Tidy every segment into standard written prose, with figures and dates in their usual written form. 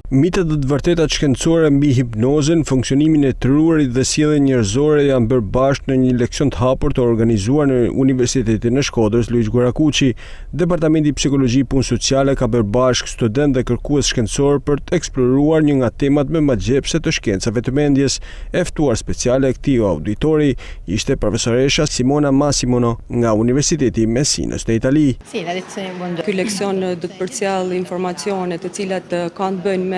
Mitet dhe të vërtetat shkencore mbi hipnozën, funksionimin e trurit dhe sjelljen njerëzore janë bërë bashkë në një leksion të hapur të organizuar në Universitetin e Shkodrës Luiz Gorakuqi. Departamenti Psikologji Punë Sociale ka bërë bashkë studentë dhe kërkues shkencor për të eksploruar një nga temat më magjepse të shkencave të mendjes. E ftuar speciale e këtij auditori ishte profesoresha Simona Massimono nga Universiteti i Messinës në Itali. Ky leksion do të përcjell informacione të cilat kanë të bëjnë me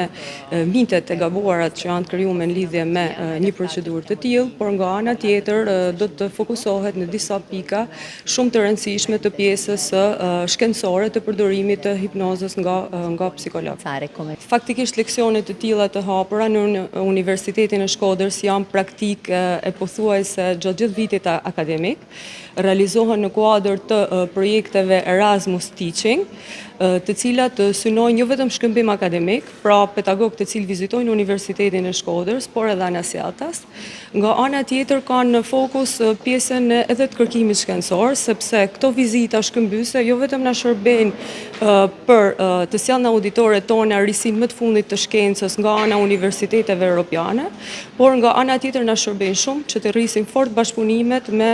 mitet e gabuarat që janë krijuar në lidhje me një procedurë të tillë, por nga ana tjetër do të fokusohet në disa pika shumë të rëndësishme të pjesës shkencore të përdorimit të hipnozës nga psikolog. Faktikisht leksionet të tilla të hapura në Universitetin e Shkodrës janë praktikë e pothuajse gjatë gjithë vitit akademik, realizohen në kuadër të projekteve Erasmus Teaching, të cilat synojnë jo vetëm shkëmbim akademik, pra pedagog të cilë vizitojnë Universitetin e Shkodrës, por edhe anasjelltas. Nga ana tjetër kanë në fokus pjesën edhe të kërkimit shkencor, sepse këto vizita shkëmbyse jo vetëm na shërbejnë për të sjellë në auditoret tona risin më të fundit të shkencës nga ana universiteteve europiane, por nga ana tjetër na shërbejnë shumë që të rrisim fort bashkëpunimet me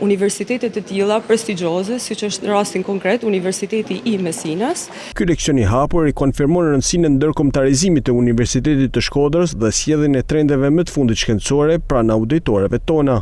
universitetet të tilla prestigjioze, siç është rastin konkret Universiteti i Messinës. Ky leksion i hapur i konfirmon rëndësinë e ndërkombëtarizimit të Universitetit të Shkodrës dhe sjelljen e trendeve më të fundit shkencore pranë auditorëve tona.